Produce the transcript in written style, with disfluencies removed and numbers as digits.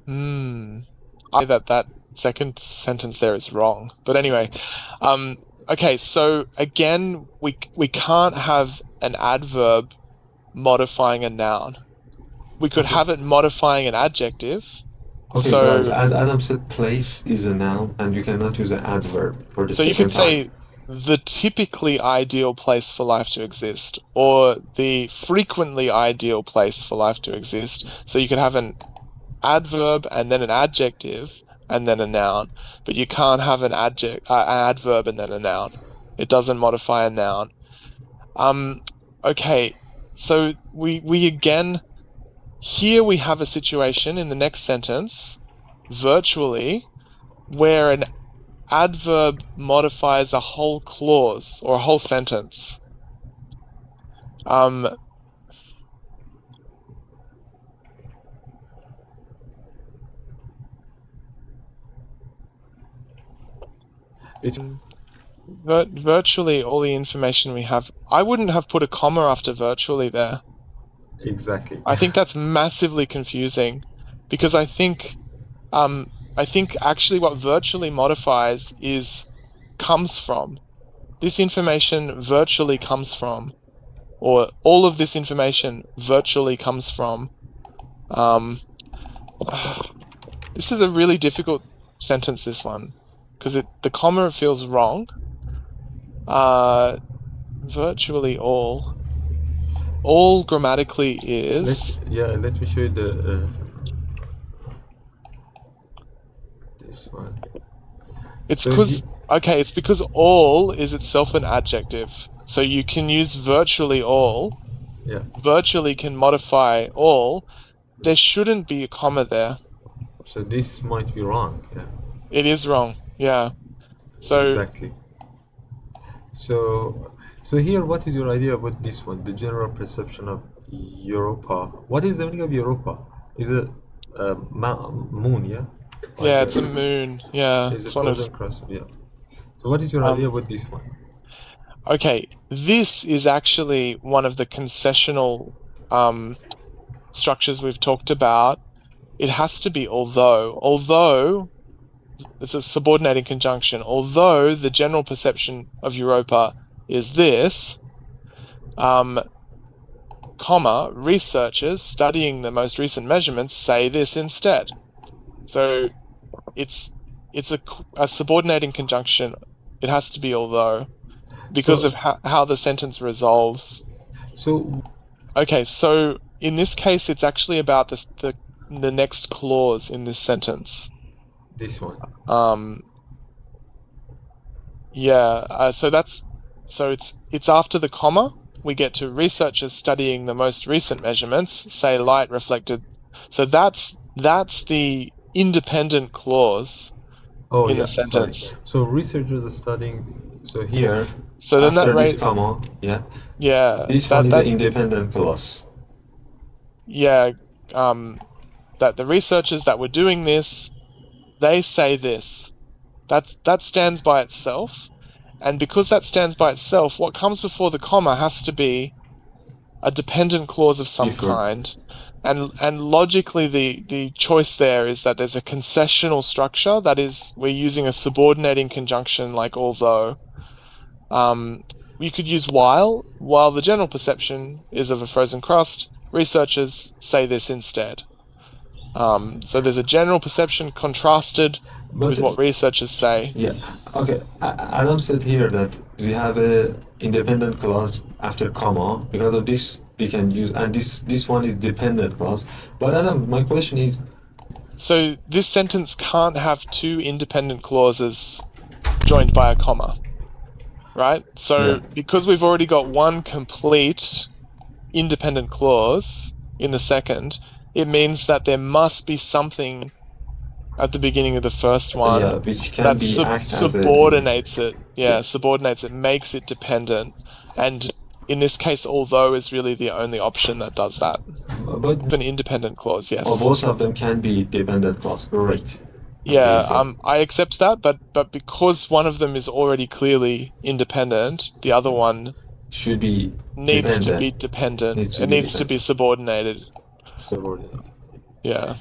I that second sentence there is wrong. But anyway, okay, so again, we can't have an adverb modifying a noun. We could Okay. have it modifying an adjective. Okay, but So as Adam said, place is a noun, and you cannot use an adverb for the so you could second time. say the typically ideal place for life to exist, or the frequently ideal place for life to exist. So you could have an adverb and then an adjective and then a noun, but you can't have an adverb and then a noun. It doesn't modify a noun. Um, okay, so we again here we have a situation in the next sentence, virtually, where an adverb modifies a whole clause or a whole sentence. Um, It's virtually all the information we have. I wouldn't have put a comma after virtually there. exactly. I think that's massively confusing because I think actually what virtually modifies is comes from. This information virtually comes from, or all of this information virtually comes from. Um, this is a really difficult sentence, this one, because the comma feels wrong. Virtually all. All grammatically is. Let me show you the this one. It's So he, because, okay, it's because all is itself an adjective. So you can use virtually all. yeah. Virtually can modify all. There shouldn't be a comma there. So this might be wrong. Yeah, It is wrong. Yeah. So, exactly. So, so here, what is your idea about this one? The general perception of Europa. What is the meaning of Europa? Is it moon? Yeah, like yeah, it's a moon. Yeah, is a it's one of. frozen crust. Yeah. So, what is your idea Um, about this one? okay, this is actually one of the concessional structures we've talked about. It has to be although it's a subordinating conjunction. Although the general perception of Europa is this, comma, researchers studying the most recent measurements say this instead. So it's a subordinating conjunction. It has to be although because So, of how the sentence resolves. so Okay, so in this case, it's actually about the next clause in this sentence. this one. Um, yeah, so it's after the comma. We get to researchers studying the most recent measurements, say light reflected. So that's the independent clause Oh in the yeah, sorry. sentence. So researchers are studying. So here, So then that after this rate, comma, yeah, yeah, this one that is an that independent clause. yeah, that the researchers that were doing this, they say this. That stands by itself. And because that stands by itself, what comes before the comma has to be a dependent clause of some Different. kind. And logically the choice there is that there's a concessional structure, that is, we're using a subordinating conjunction like although. You could use while the general perception is of a frozen crust, researchers say this instead. So there's a general perception contrasted But with what researchers say. yeah, okay. Adam said here that we have a independent clause after comma. Because of this, we can use, and this one is dependent clause. But Adam, my question is, So this sentence can't have two independent clauses joined by a comma, right? yeah. So because we've already got one complete independent clause in the second, it means that there must be something at the beginning of the first one Yeah, which can that be act as a subordinates it. yeah. Yeah, subordinates it, makes it dependent. And in this case, although is really the only option that does that. But An independent clause, yes. both of them can be dependent clause. Great, Yeah, amazing. I accept that, but because one of them is already clearly independent, the other one Should be needs to dependent. be dependent. Needs to It be needs to be dependent. subordinated. Subordinate. Yeah.